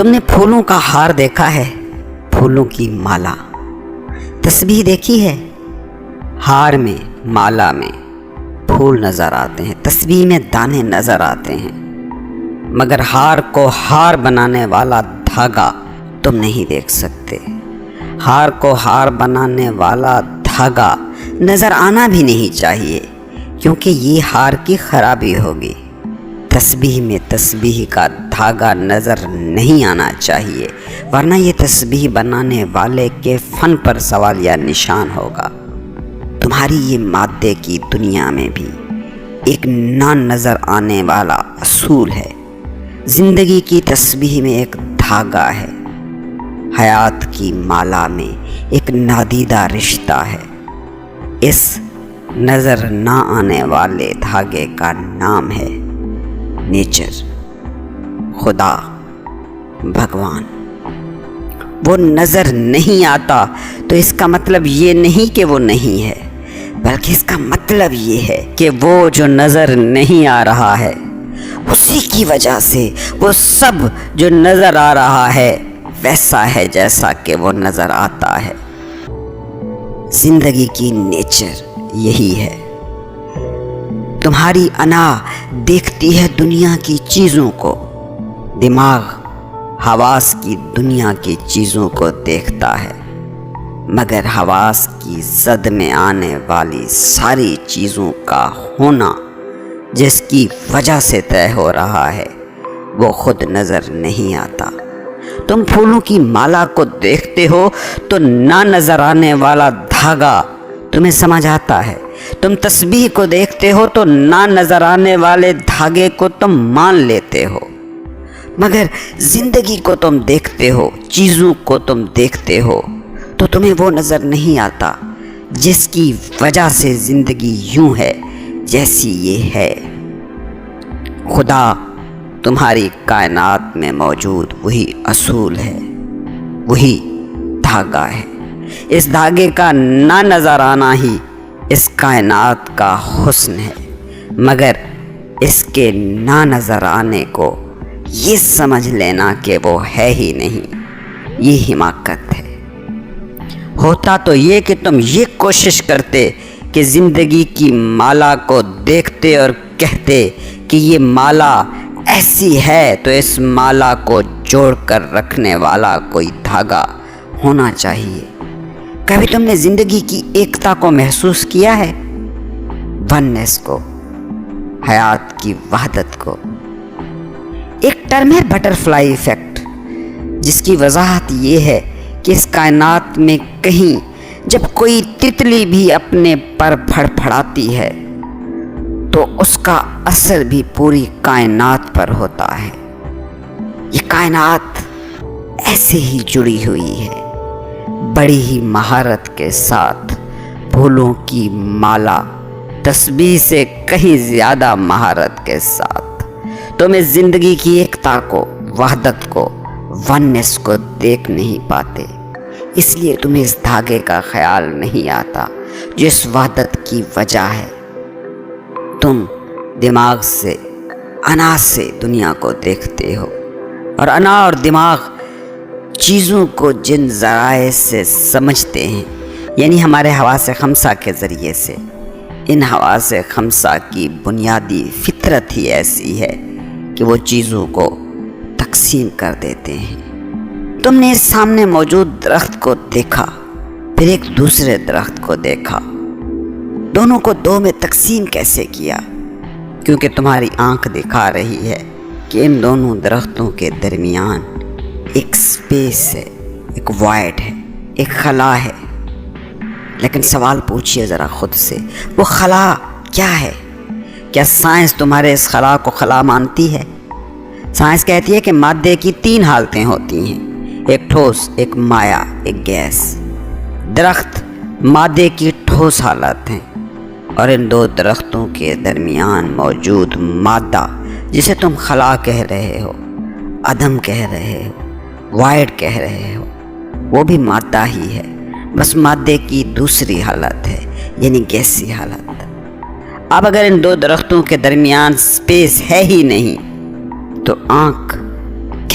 تم نے پھولوں کا ہار دیکھا ہے، پھولوں کی مالا، تسبیح دیکھی ہے؟ ہار میں، مالا میں پھول نظر آتے ہیں، تسبیح میں دانے نظر آتے ہیں، مگر ہار کو ہار بنانے والا دھاگا تم نہیں دیکھ سکتے۔ ہار کو ہار بنانے والا دھاگا نظر آنا بھی نہیں چاہیے، کیونکہ یہ ہار کی خرابی ہوگی۔ تسبیح میں تسبیح کا دھاگا نظر نہیں آنا چاہیے، ورنہ یہ تسبیح بنانے والے کے فن پر سوال یا نشان ہوگا۔ تمہاری یہ مادے کی دنیا میں بھی ایک نہ نظر آنے والا اصول ہے۔ زندگی کی تسبیح میں ایک دھاگا ہے، حیات کی مالا میں ایک نادیدہ رشتہ ہے۔ اس نظر نہ آنے والے دھاگے کا نام ہے نیچر، خدا، بھگوان۔ وہ نظر نہیں آتا تو اس کا مطلب یہ نہیں کہ وہ نہیں ہے، بلکہ اس کا مطلب یہ ہے کہ وہ جو نظر نہیں آ رہا ہے، اسی کی وجہ سے وہ سب جو نظر آ رہا ہے ویسا ہے جیسا کہ وہ نظر آتا ہے۔ زندگی کی نیچر یہی ہے۔ تمہاری انا دیکھتی ہے دنیا کی چیزوں کو، دماغ حواس کی دنیا کی چیزوں کو دیکھتا ہے، مگر حواس کی زد میں آنے والی ساری چیزوں کا ہونا جس کی وجہ سے طے ہو رہا ہے وہ خود نظر نہیں آتا۔ تم پھولوں کی مالا کو دیکھتے ہو تو نہ نظر آنے والا دھاگا تمہیں سمجھ آتا ہے، تم تسبیح کو دیکھتے ہو تو نہ نظر آنے والے دھاگے کو تم مان لیتے ہو، مگر زندگی کو تم دیکھتے ہو، چیزوں کو تم دیکھتے ہو تو تمہیں وہ نظر نہیں آتا جس کی وجہ سے زندگی یوں ہے جیسی یہ ہے۔ خدا تمہاری کائنات میں موجود وہی اصول ہے، وہی دھاگا ہے۔ اس دھاگے کا نہ نظر آنا ہی اس کائنات کا حسن ہے، مگر اس کے نہ نظر آنے کو یہ سمجھ لینا کہ وہ ہے ہی نہیں، یہ حماقت ہے۔ ہوتا تو یہ کہ تم یہ کوشش کرتے کہ زندگی کی مالا کو دیکھتے اور کہتے کہ یہ مالا ایسی ہے تو اس مالا کو جوڑ کر رکھنے والا کوئی دھاگا ہونا چاہیے۔ کبھی تم نے زندگی کی ایکتا کو محسوس کیا ہے؟ وننس کو، حیات کی وحدت کو۔ ایک ٹرم ہے بٹرفلائی ایفیکٹ، جس کی وضاحت یہ ہے کہ اس کائنات میں کہیں جب کوئی تتلی بھی اپنے پر پھڑ پھڑاتی ہے تو اس کا اثر بھی پوری کائنات پر ہوتا ہے۔ یہ کائنات ایسے ہی جڑی ہوئی ہے، بڑی ہی مہارت کے ساتھ۔ پھولوں کی مالا تسبیح سے کہیں زیادہ مہارت کے ساتھ تم اس زندگی کی ایکتا کو، وحدت کو، وننس کو دیکھ نہیں پاتے، اس لیے تمہیں اس دھاگے کا خیال نہیں آتا جو اس وحدت کی وجہ ہے۔ تم دماغ سے، انا سے دنیا کو دیکھتے ہو، اور انا اور دماغ چیزوں کو جن ذرائع سے سمجھتے ہیں، یعنی ہمارے حواس خمسہ کے ذریعے سے، ان حواس خمسہ کی بنیادی فطرت ہی ایسی ہے کہ وہ چیزوں کو تقسیم کر دیتے ہیں۔ تم نے اس سامنے موجود درخت کو دیکھا، پھر ایک دوسرے درخت کو دیکھا، دونوں کو دو میں تقسیم کیسے کیا؟ کیونکہ تمہاری آنکھ دکھا رہی ہے کہ ان دونوں درختوں کے درمیان ایک سپیس ہے، ایک وائڈ ہے، ایک خلا ہے۔ لیکن سوال پوچھئے ذرا خود سے، وہ خلا کیا ہے؟ کیا سائنس تمہارے اس خلا کو خلا مانتی ہے؟ سائنس کہتی ہے کہ مادے کی تین حالتیں ہوتی ہیں، ایک ٹھوس، ایک مائع، ایک گیس۔ درخت مادے کی ٹھوس حالت ہیں، اور ان دو درختوں کے درمیان موجود مادہ جسے تم خلا کہہ رہے ہو، عدم کہہ رہے ہو، وائڈ کہہ رہے ہو، وہ بھی مادہ ہی ہے، بس مادے کی دوسری حالت ہے، یعنی گیسی حالت۔ اب اگر ان دو درختوں کے درمیان سپیس ہے ہی نہیں تو آنکھ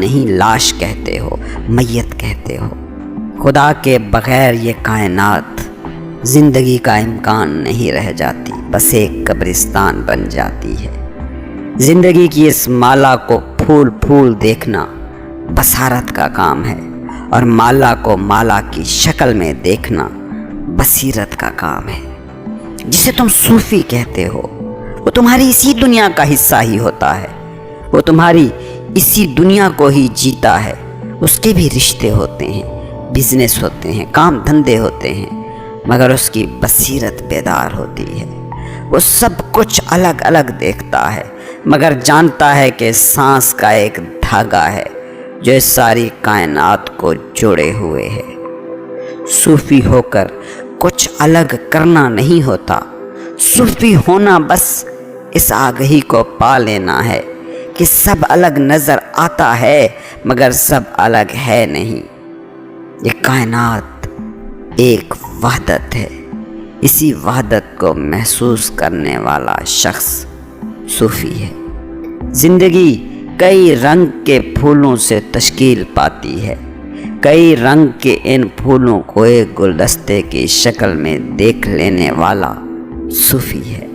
نہیں لاش کہتے ہو، میت کہتے ہو۔ خدا کے بغیر یہ کائنات زندگی کا امکان نہیں رہ جاتی، بس ایک قبرستان بن جاتی ہے۔ زندگی کی اس مالا کو پھول پھول دیکھنا بصارت کا کام ہے، اور مالا کو مالا کی شکل میں دیکھنا بصیرت کا کام ہے۔ جسے تم صوفی کہتے ہو وہ تمہاری اسی دنیا کا حصہ ہی ہوتا ہے، وہ تمہاری اسی دنیا کو ہی جیتا ہے۔ اس کے بھی رشتے ہوتے ہیں، بزنس ہوتے ہیں، کام دھندے ہوتے ہیں، مگر اس کی بصیرت بیدار ہوتی ہے۔ وہ سب کچھ الگ الگ دیکھتا ہے، مگر جانتا ہے کہ سانس کا ایک دھاگا ہے جو اس ساری کائنات کو جوڑے ہوئے ہے۔ صوفی ہو کر کچھ الگ کرنا نہیں ہوتا، صوفی ہونا بس اس آگہی کو پا لینا ہے کہ سب الگ نظر آتا ہے مگر سب الگ ہے نہیں۔ یہ کائنات ایک وحدت ہے، اسی وحدت کو محسوس کرنے والا شخص صوفی ہے۔ زندگی کئی رنگ کے پھولوں سے تشکیل پاتی ہے، کئی رنگ کے ان پھولوں کو ایک گلدستے کی شکل میں دیکھ لینے والا صوفی ہے۔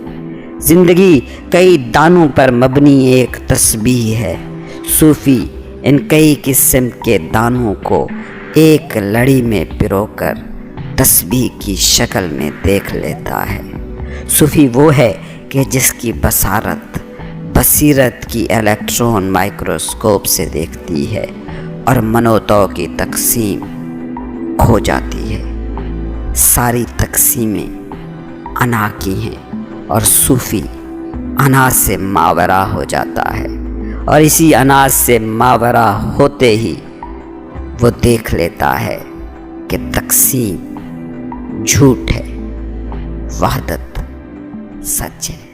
زندگی کئی دانوں پر مبنی ایک تسبیح ہے، صوفی ان کئی قسم کے دانوں کو ایک لڑی میں پرو کر تسبیح کی شکل میں دیکھ لیتا ہے۔ صوفی وہ ہے کہ جس کی بصیرت کی الیکٹران مائکروسکوپ سے دیکھتی ہے اور منوتو کی تقسیم کھو جاتی ہے۔ ساری تقسیمیں انا کی ہیں اور صوفی انا سے ماورا ہو جاتا ہے، اور اسی انا سے ماورا ہوتے ہی وہ دیکھ لیتا ہے کہ تقسیم جھوٹ ہے، وحدت سچ ہے۔